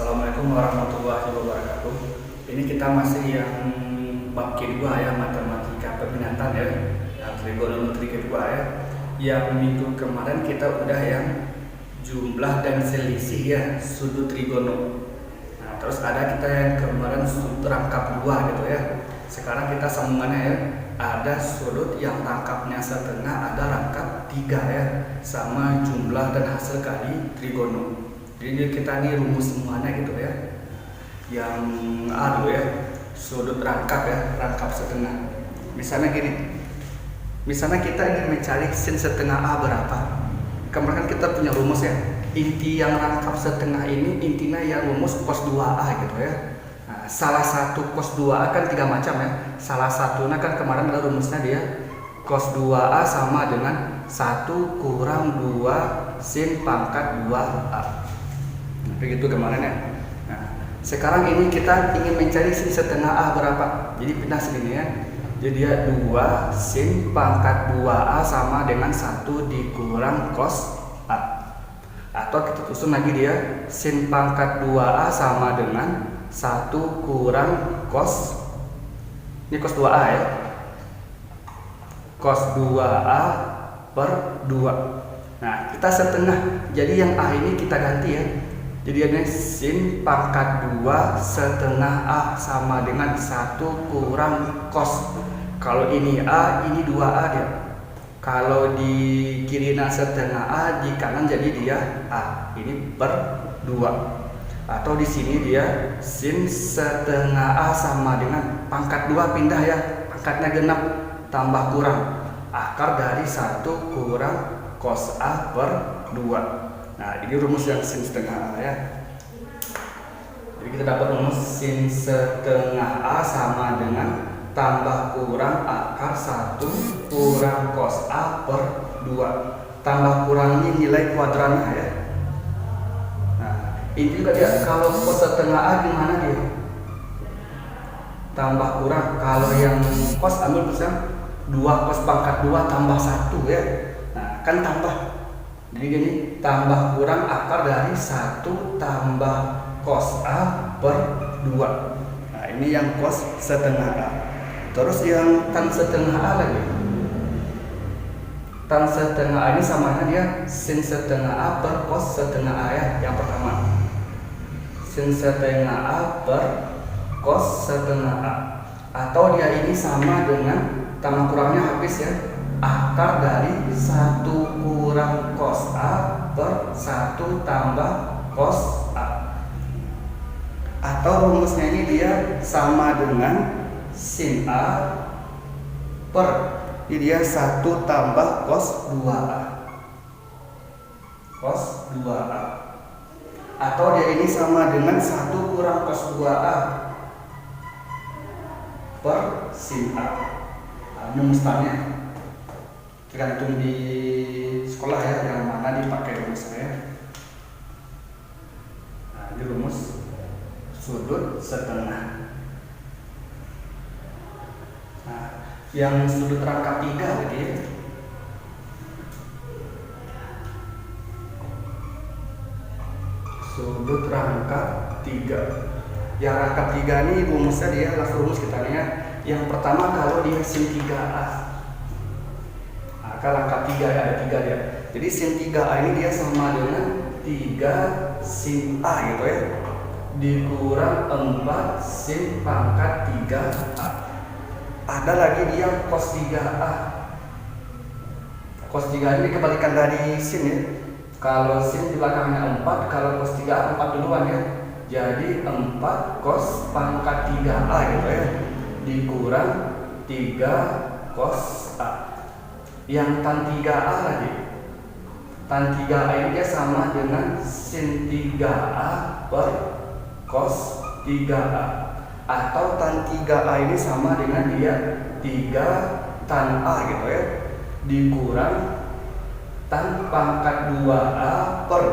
Assalamualaikum warahmatullahi wabarakatuh. Ini kita masih yang bab kedua ya, matematika peminatan ya, trigonometri kedua ya. Yang minggu kemarin kita udah yang jumlah dan selisih ya, sudut trigono. Nah, terus ada kita yang kemarin sudut rangkap dua gitu ya. Sekarang kita sambungannya ya, ada sudut yang rangkapnya setengah, ada rangkap 3 ya, sama jumlah dan hasil kali trigono. Jadi kita nih rumus semuanya gitu ya. Yang A dulu ya, sudut rangkap ya, rangkap setengah. Misalnya gini, misalnya kita ingin mencari sin setengah A berapa. Kemarin kan kita punya rumus ya, inti yang rangkap setengah ini intinya yang rumus cos 2A gitu ya. Nah, salah satu cos 2A kan 3 macam ya. Salah satunya kan kemarin ada rumusnya dia cos 2A sama dengan 1 kurang 2 sin pangkat 2A. Begitu kemarin ya. Nah, sekarang ini kita ingin mencari sin setengah A berapa. Jadi pindah sini ya. Jadi dia 2 sin pangkat 2A sama dengan 1 dikurang cos A. Atau kita susun lagi dia sin pangkat 2A sama dengan 1 kurang cos, ini cos 2A ya, cos 2A per 2. Nah, kita setengah. Jadi yang A ini kita ganti ya. Jadi ada sin pangkat 2 setengah A sama dengan 1 kurang cos. Kalau ini A, ini 2A dia. Kalau di kirinya setengah A, di kanan jadi dia A. Ini per 2. Atau di sini dia sin setengah A sama dengan pangkat 2 pindah ya. Pangkatnya genap tambah kurang akar dari 1 kurang cos A per 2. Nah, ini rumus yang sin setengah A ya. Jadi kita dapat rumus sin setengah A sama dengan tambah kurang akar 1 kurang cos A per 2. Tambah kurang ini nilai kuadrannya ya. Nah, ini juga dia kalau cos setengah A gimana dia? Tambah kurang. Kalau yang cos ambil misalnya 2 cos pangkat 2 tambah 1 ya. Nah, kan tambah. Jadi gini, tambah kurang akar dari 1 tambah cos A per 2. Nah, ini yang cos setengah A. Terus yang tan setengah A lagi. Tan setengah A ini samanya dia sin setengah A per cos setengah A ya, yang pertama. Sin setengah A per cos setengah A. Atau dia ini sama dengan tambah kurangnya habis ya, akar dari 1 kurang cos A per 1 tambah cos A. Atau rumusnya ini dia sama dengan sin A per, ini dia 1 tambah cos 2A. Cos 2A. Atau dia ini sama dengan 1 kurang cos 2A per sin A. Rumusnya tergantung di sekolah ya, yang mana dipakai rumusnya. Nah, ini rumus sudut setengah. Nah, yang sudut rangkap 3 tadi ya. Sudut rangkap 3. Yang rangkap 3 ini rumusnya dia langsung rumus kita nih ya. Yang pertama kalau dia sin 3A. Akar rangkap 3 ya, ada 3 dia. Jadi sin 3A ini dia sama dengan 3 sin A gitu ya, dikurang 4 sin pangkat 3A. Ada lagi dia cos 3A. Cos 3A ini kebalikan dari sin ya. Kalau sin di belakangnya 4, kalau cos 3A 4 duluan ya. Jadi 4 cos pangkat 3A gitu ya, dikurang 3 cos A. Yang tan 3A lagi, tan 3A ini dia sama dengan sin 3A per cos 3A. Atau tan 3A ini sama dengan dia 3 tan A gitu ya, dikurang tan pangkat 2A per,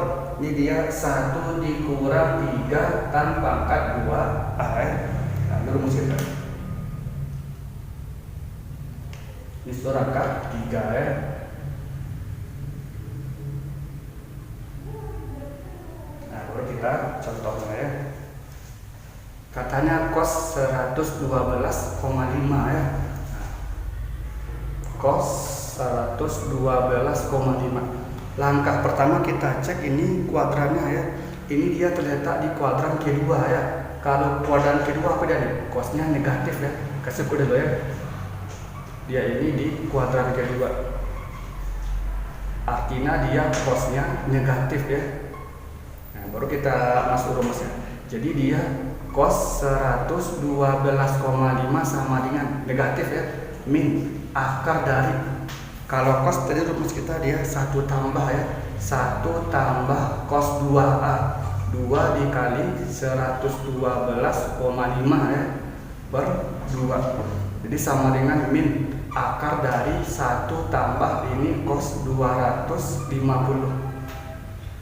ini dia 1 dikurang 3 tan pangkat 2A ya. Nah, ini rumus kita. Ini sudut rangkap 3 ya. Nah, baru kita contohnya ya. Katanya cos 112,5 ya. Cos 112,5. Langkah pertama kita cek ini kuadrannya ya. Ini dia terletak di kuadran kedua ya. Kalau kuadran kedua apa dia nih? Cosnya negatif ya. Kasih kode dulu ya. Dia ini di kuadran kedua. Artinya dia cosnya negatif ya. Nah, baru kita masuk rumusnya. Jadi dia cos 112,5 sama dengan negatif ya, min akar dari, kalau cos tadi rumus kita dia 1 tambah ya, 1 tambah cos 2A, 2 dikali 112,5 ya per 2, jadi sama dengan min akar dari 1 tambah ini cos 250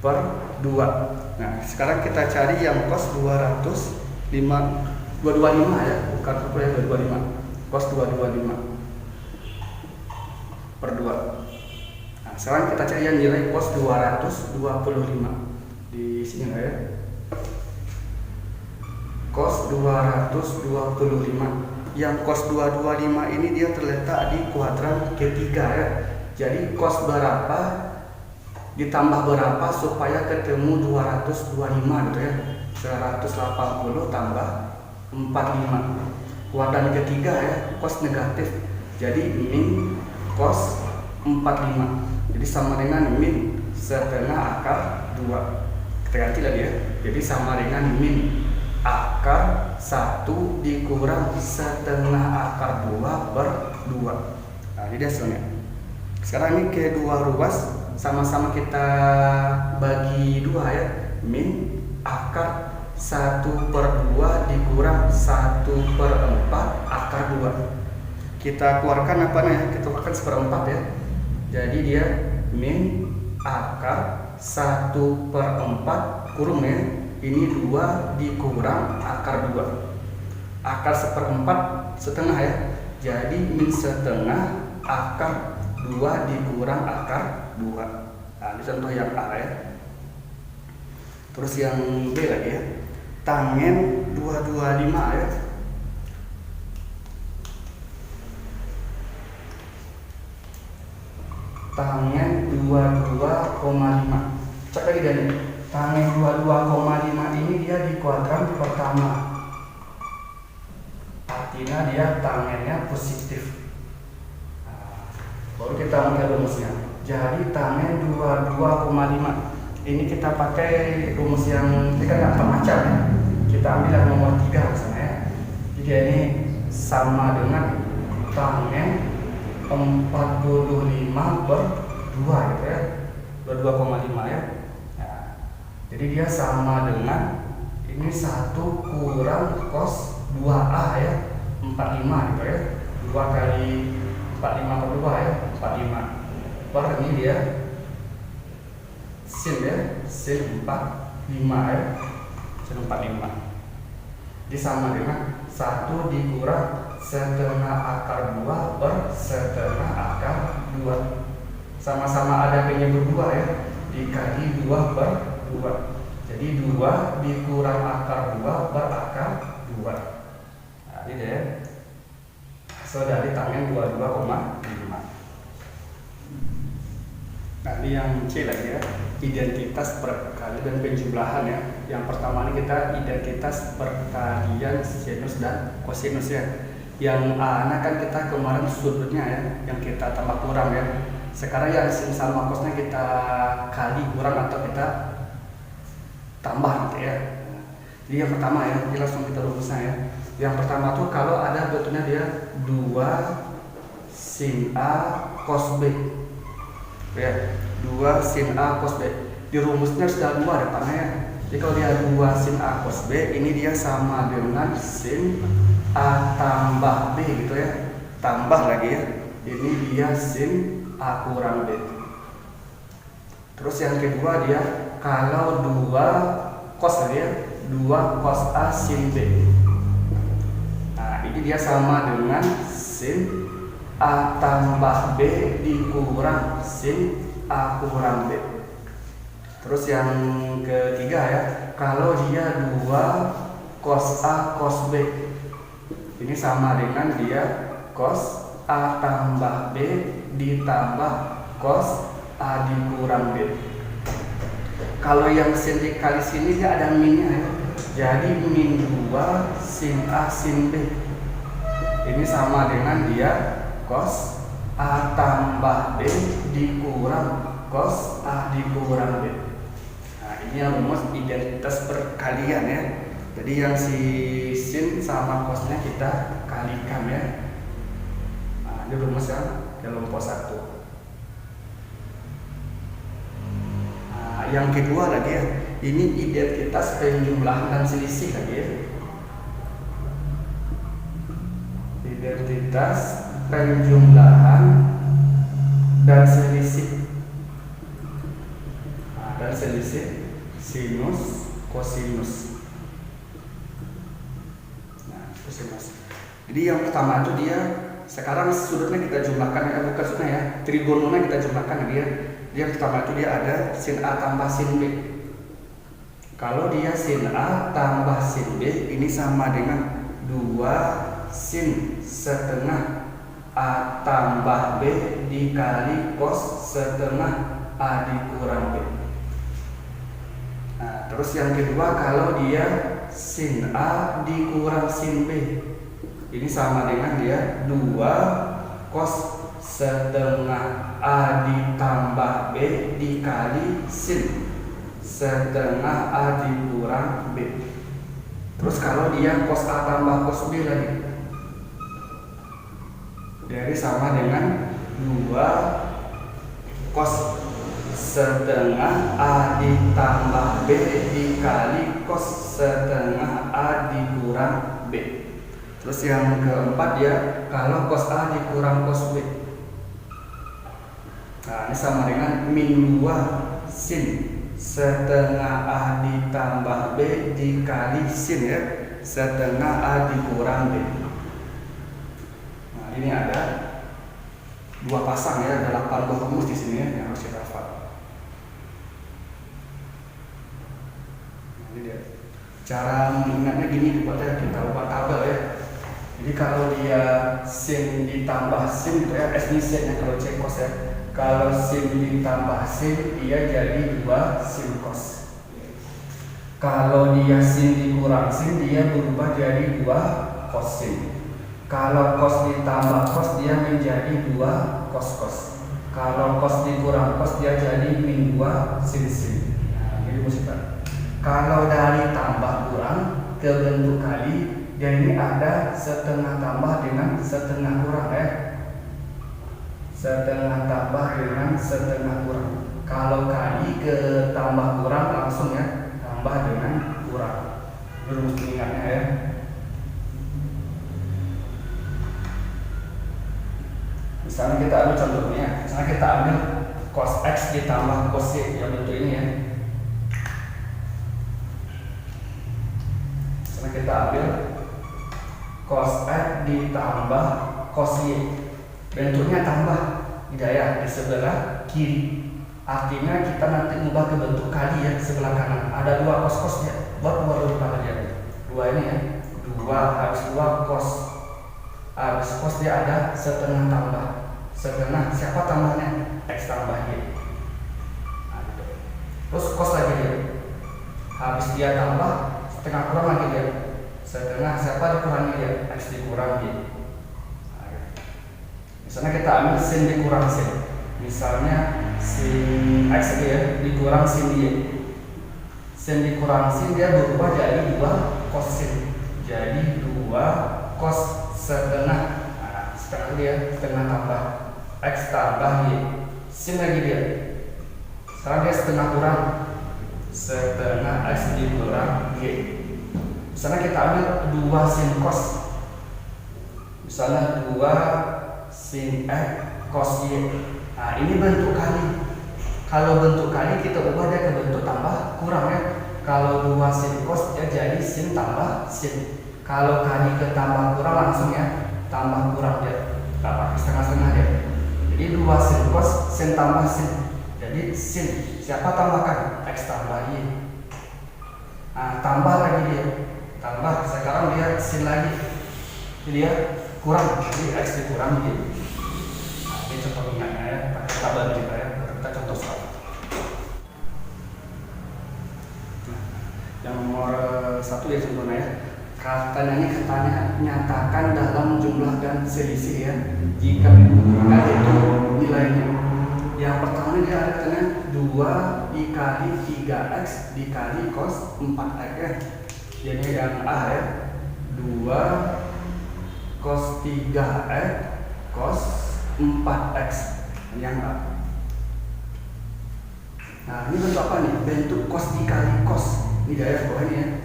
per 2. Nah sekarang kita cari yang cos 225 ya, bukan ya 225, cos 225 per 2. Nah sekarang kita cari yang nilai cos 225 di sini ya, cos 225. Yang cos 225 ini dia terletak di kuadran ketiga ya. Jadi cos berapa ditambah berapa supaya ketemu 225 gitu ya. 180 tambah 45. Kuadran ketiga ya, cos negatif. Jadi min cos 45. Jadi sama dengan min setengah akar 2. Kita ganti lagi ya. Jadi sama dengan min akar 1 dikurang setengah akar 2 per 2. Nah ini dia hasilnya. Sekarang ini kedua ruas sama-sama kita bagi 2 ya. Min akar 1 per 2 dikurang 1 per 4 akar 2. Kita keluarkan apa nih? Kita keluarkan 1/4 ya. Jadi dia min akar 1 per 4 kurung ya. Ini 2 dikurang akar 2. Akar 1/4 setengah ya. Jadi min setengah akar 2 dikurang akar 2. Nah ini contoh yang A ya. Terus yang B lagi ya. Tangen 225 ya. Tangen 22,5. Cek lagi dia nih. Tangen 22,5 ini dia di kuadran pertama. Artinya dia tangennya positif. Nah, baru kita ambil rumusnya. Jadi tangen 22,5. Ini kita pakai rumus yang ini kan nggak macam ya. Kita ambil yang nomor 3 misalnya ya. Jadi ini sama dengan tangen 45 per 2 gitu ya. 22,5 ya. Jadi dia sama dengan ini 1 kurang cos 2A ya, 45 gitu ya. 2 kali 45 per 2 ya, 45 per ini dia sin ya, sin 45 ya, sin 45. Jadi sama dengan 1 dikurang setengah akar 2 per setengah akar 2. Sama-sama ada P-nya berdua ya, dikali 2 per 2. Jadi 2 dikurang akar 2 per akar 2. Nah ini deh hasil dari tangen 22,5. Nah ini yang C lagi ya, identitas perkalian dan penjumlahan ya. Yang pertama ini kita identitas perkalian sinus dan kosinus ya. Yang A nya kan kita kemarin sudutnya ya, yang kita tambah kurang ya. Sekarang yang sin sama cosnya kita kali kurang atau kita tambah gitu ya. Jadi yang pertama ya, jadi langsung kita rumusnya ya. Yang pertama tuh kalau ada bentuknya dia 2 sin A cos B ya, 2 sin A cos B. Di rumusnya sudah 2 depannya ya. Jadi kalau dia 2 sin A cos B, ini dia sama dengan sin A tambah B gitu ya. Tambah lagi ya, ini dia sin A kurang B. Terus yang kedua dia kalau 2 cos ya, 2 cos A sin B. Nah ini dia sama dengan sin A tambah B dikurang sin A kurang B. Terus yang ketiga ya, kalau dia 2 cos A cos B, ini sama dengan dia cos A tambah B ditambah cos A dikurang B. Kalau yang sin dikali sini dia ada minnya ya, jadi min 2 sin A sin B. Ini sama dengan dia cos A tambah B dikurang cos A dikurang B. Nah, ini yang rumus identitas perkalian ya. Jadi yang si sin sama cosnya kita kalikan ya. Nah, ini rumus yang kelompok 1. Nah, yang kedua lagi ya, ini identitas penjumlahan dan selisih lagi ya. Identitas penjumlahan dan selisih. Dan selisih sinus kosinus. Nah, kosinus. Jadi yang pertama itu dia sekarang sudutnya kita jumlahkan, bukan sudutnya ya, trigononya kita jumlahkan dia. Yang pertama itu dia ada sin A tambah sin B. Kalau dia sin A tambah sin B, ini sama dengan 2 sin setengah A tambah B dikali cos setengah A dikurang B. Nah, terus yang kedua, kalau dia sin A dikurang sin B, ini sama dengan dia 2 cos setengah A ditambah B dikali sin setengah A dikurang B. Terus kalau dia cos A tambah cos B lagi, jadi sama dengan 2 cos setengah A ditambah B dikali cos setengah A dikurang B. Terus yang keempat ya, kalau cos A dikurang cos B, nah ini sama dengan min 2 sin setengah A ditambah B dikali sin ya setengah A dikurang B. Nah ini ada 2 pasang ya, ada 8 buah rumus di sini ya yang harus kita hafal. Cara mengingatnya gini, dibuatnya kita ubah tabel ya. Jadi kalau dia sin ditambah sin itu ya, S ini sinnya kalau C cos ya. Kalau sin ditambah sin, dia jadi 2 sin cos. Kalau dia sin dikurang sin, dia berubah jadi 2 cos sin. Kalau cos ditambah cos, dia menjadi 2 cos cos. Kalau cos dikurang cos, dia jadi min 2 sin sin. Nah, ini maksudnya. Kalau dari tambah kurang ke bentuk kali, dan ini ada setengah tambah dengan setengah kurang ya. Setengah tambah dengan setengah kurang. Kalau kali ke tambah kurang langsung ya, tambah dengan kurang. Rumus ingatnya ya. Misalnya kita ambil contohnya, misalnya kita ambil cos X ditambah cos Y yang bentuk ini ya. Kita ambil cos X ditambah cos Y, bentuknya tambah tidak ya, di sebelah kiri. Artinya kita nanti ubah ke bentuk kali ya, sebelah kanan ada 2 cos cos ya, buat 2 rupa aja 2 ini ya, 2 habis 2 cos, habis cos dia ada setengah tambah setengah, siapa tambahnya? X tambah Y. Terus cos lagi dia, habis dia tambah setengah kurang lagi dia, setengah siapa dikurangi dia? X dikurangi. Misalnya kita ambil sin dikurang sin, misalnya sin X ya dikurang sin Y. Sin dikurang sin dia berubah jadi 2 cos sin, jadi 2 cos setengah. Nah, setengah dia setengah tambah X tambah Y, sin lagi dia. Sekarang dia setengah kurang, setengah X dikurang Y. Misalnya kita ambil 2 sin cos, misalnya 2 sin X cos Y. Nah ini bentuk kali. Kalau bentuk kali kita ubah dia ke bentuk tambah kurang ya. Kalau 2 sin cos dia jadi sin tambah sin. Kalau kali ke tambah kurang langsung ya, tambah kurang dia, tak pakai setengah-setengah dia. Jadi 2 sin cos sin tambah sin, jadi jadi sin. Siapa tambahkan? X tambah Y. Nah, tambah lagi dia. Tambah, sekarang dia sin lagi. Jadi dia kurang, jadi X dikurangi. Nah, ini contoh ingatnya ya, pakai tabel juga ya. Kita contoh soal. Nah, yang nomor 1 ya contohnya ya. Katanya nyatakan dalam jumlah dan selisih ya. Jika dibutuhkan itu nilainya. Yang pertama dia ada katanya 2 dikali 3x dikali cos 4x ya. Jadi yang A ya. 2 cos 3x cos 4x yang A. Nah, ini bentuk apa nih? Bentuk cos dikali cos. Ini garis bawah ini ya.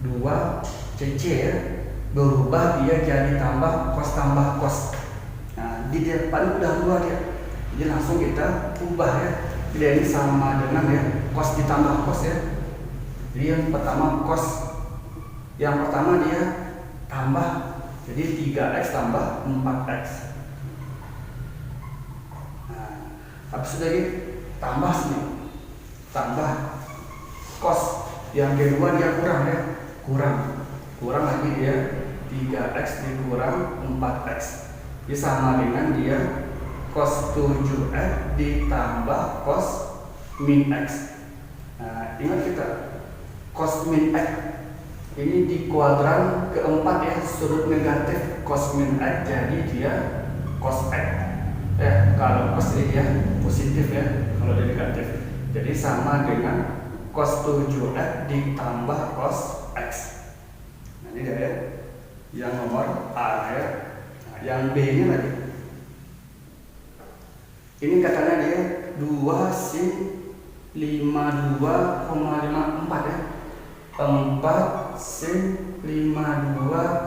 2 CC ya, berubah dia jadi tambah cos. Nah, di depan udah 2 dia. Jadi langsung kita ubah ya. Jadi ini sama dengan ya cos ditambah cos ya. Jadi yang pertama cos, yang pertama dia tambah, jadi 3x tambah 4x. Nah, habis itu lagi tambah sini, tambah cos. Yang kedua dia kurang ya, kurang lagi dia 3x dikurang 4x. Ini sama dengan dia cos 7x ditambah cos min x. Nah, ingat kita cos min x ini di kuadran keempat ya, sudut negatif cos min x, jadi dia cos x. Kalau cos ini dia positif ya, kalau dia negatif. Jadi sama dengan cos 7x ditambah cos x. Nah, ini dia ya, yang nomor A ya. Nah, yang B ini lagi. Ini katanya dia 2 sin 52,54 ya. 4 sin 52,5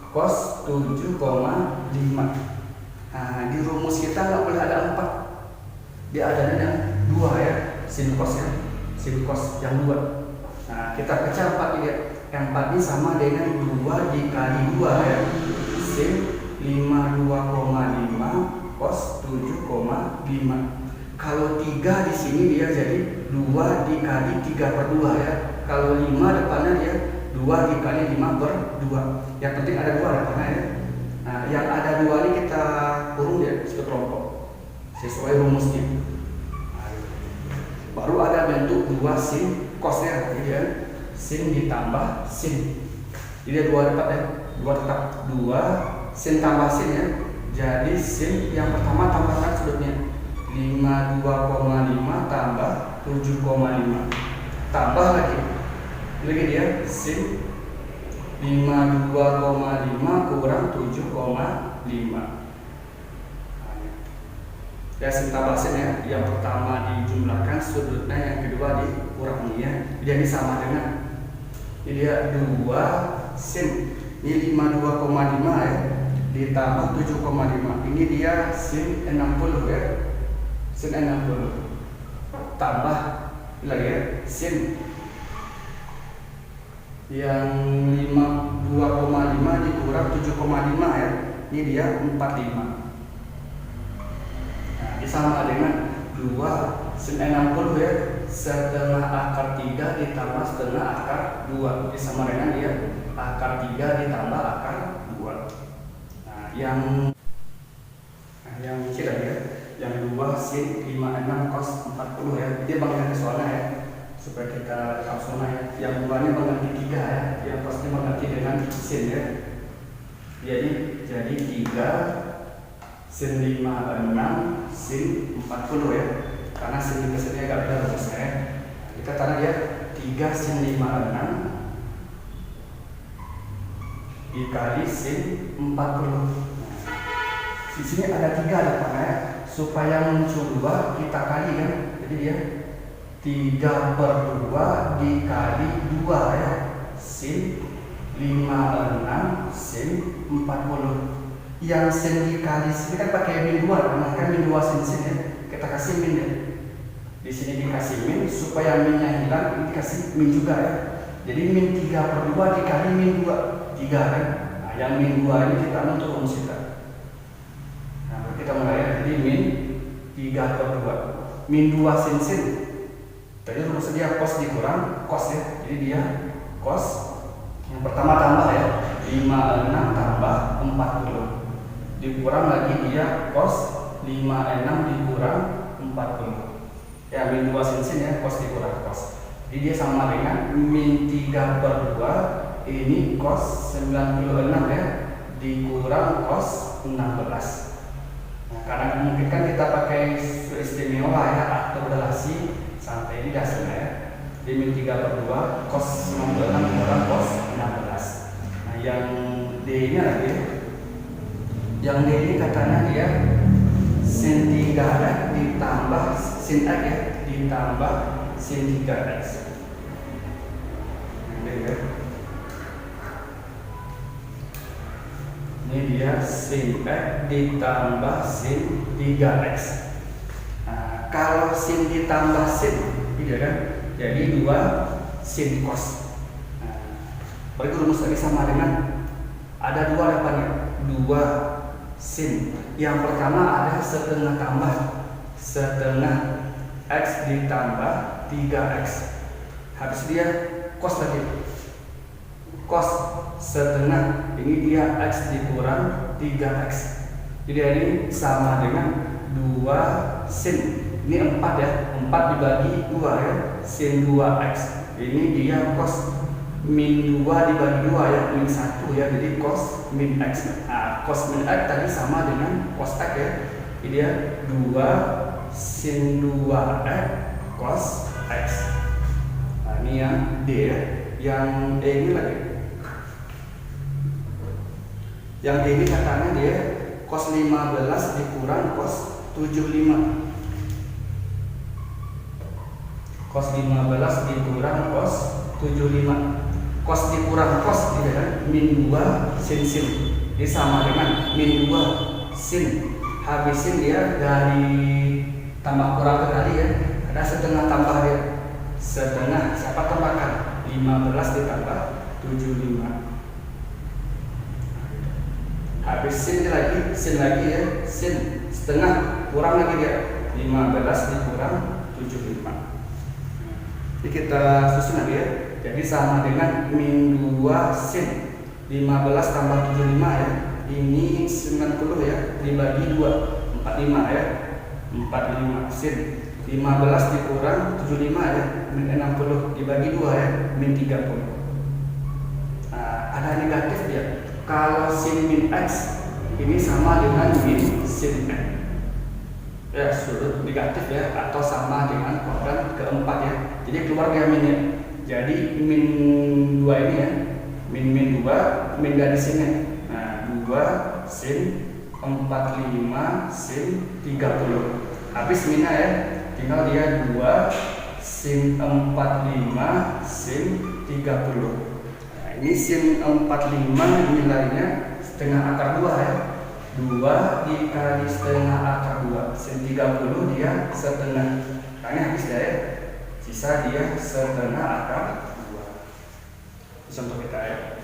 cos 7,5. Nah, di rumus kita nggak boleh ada 4. Dia adanya yang 2 ya, sin cos ya. Sin cos yang 2. Nah, kita pecah 4 ini. Yang 4 ini sama dengan 2 dikali 2 ya. Sin 52,5 cos 7,5. Kalau 3 di sini dia jadi 2 dikali 3/2 ya. Kalau 5 depannya dia 2 dikali 5/2. Yang penting ada 2 depannya ya. Nah, yang ada 2 ini kita kurung ya, satu kelompok sesuai rumusnya. Nah, baru ada bentuk 2 sin cosnya, jadi ya sin ditambah sin. Jadi 2 tetap ya, 2 tetap, 2 sin tambah sin ya. Jadi sin yang pertama tambahkan sudutnya 52,5 tambah 7,5, tambah lagi dia sin 52,5 kurang 7,5. Ya, sin tambah sin ya. Yang pertama dijumlahkan sudutnya, yang kedua dikurangi ya. Jadi sama dengan ini dia 2 sin ini 52,5 ya ditambah 7,5. Ini dia sin 60 ya. Sin 60 tambah lagi ya, sin yang 52,5 dikurang 7,5 ya. Ini dia 45. Nah, ini sama dengan 2 sin 60 ya, setengah akar 3 ditambah setengah akar 2. Ini sama dengan dia akar 3 ditambah akar 2. Nah, yang kira ya, yang 2 sin 56 cos 40 ya. Dia bangkitan ke soalnya ya, supaya kita tahu soalnya ya. Yang 2 ini mengganti 3 ya, yang cosnya mengganti dengan sin ya. Jadi 3 sin 56 sin 40 ya, karena sin ke sini agak beda rumusnya ya. Kita tanda dia 3 sin 56 dikali sin 40. Di sini ada 3 depannya ya. Supaya muncul 2 kita kali kan. Jadi dia 3/2 dikali 2 ya. Sin 56 sin 40. Yang sin dikali sini kan pakai min 2, karena kan min 2 sin ya. Kita kasih min ya. Di sini dikasih min supaya minnya hilang, ini dikasih min juga ya. Jadi min 3/2 dikali min 2, 3 kan. Nah, yang min 2 ini kita untuk rumus kita. Nah, kita mulai ya. Jadi min 3/2. min 2 sin sin. Tadi rumus dia cos dikurang cos ya. Jadi dia cos yang pertama tambah ya 56 tambah 40 dikurang lagi dia cos 56 dikurang 40 ya min 2 sin sin ya, cos dikurang cos. Jadi dia sama dengan min 3/2 ini cos 96 ya dikurang cos 16. Nah, karena memungkinkan kita pakai istimewa ya atau relasi sampai di dasarnya ya. Di min 3/2 cos 96 dikurang cos 16. Nah yang D nya lagi, yang D ini katanya dia sin 3x ditambah sin x ya ditambah sin 3x. Ini dia sin x ditambah sin 3x. Nah, kalau sin ditambah sin, gitu kan? Jadi 2 sin cos. Nah, berarti rumus tadi sama dengan ada 2 depannya, 2 sin. Yang pertama ada setengah tambah setengah x ditambah 3x. Habis dia cos tadi. Cos setengah ini dia x dikurang 3x. Jadi ini sama dengan 2 sin. Ini 4 ya, 4 dibagi 2 ya, sin 2x. Ini dia cos min 2 dibagi 2 ya, min 1 ya, jadi cos min x. Nah, cos min x tadi sama dengan cos x ya. Jadi dia 2 sin 2x cos x. Nah, ini yang D ya. Yang D ini lagi. Yang D ini katanya dia cos 15 dikurang cos 75. Cos 15 dikurang cos 75. Cos dikurang cos gitu kan, min 2 sin sin. Ini sama dengan min 2 sin. Habisin dia dari tambah kurang ke kali ya. Ada setengah tambah dia. Setengah, siapa tambahkan? 15 ditambah 75. Habis sin lagi ya, sin setengah kurang lagi dia 15 dikurang 75. Jadi kita susun lagi ya. Jadi sama dengan min 2 sin 15 tambah 75 ya. Ini 90 ya dibagi 2 45 ya. 45 sin 15 dikurang 75 ya, min 60 dibagi 2 ya, min 30. Nah, ada negatif dia. Kalau sin min x ini sama dengan min sin x. Ya, sudut negatif ya, atau sama dengan kuadran keempat ya. Jadi keluar dia minnya. Jadi min 2 ini ya, min 2, min dari sini. Nah, 2 sin 45 sin 30. Habis minnya ya, tinggal dia 2 sin 45 sin 30. Nah, ini sin 45 nilainya setengah akar 2 ya. 2 dikali setengah akar 2 sin 30 dia setengah. Karena habis ya, sisa dia setengah akar 2. Contoh kita ya.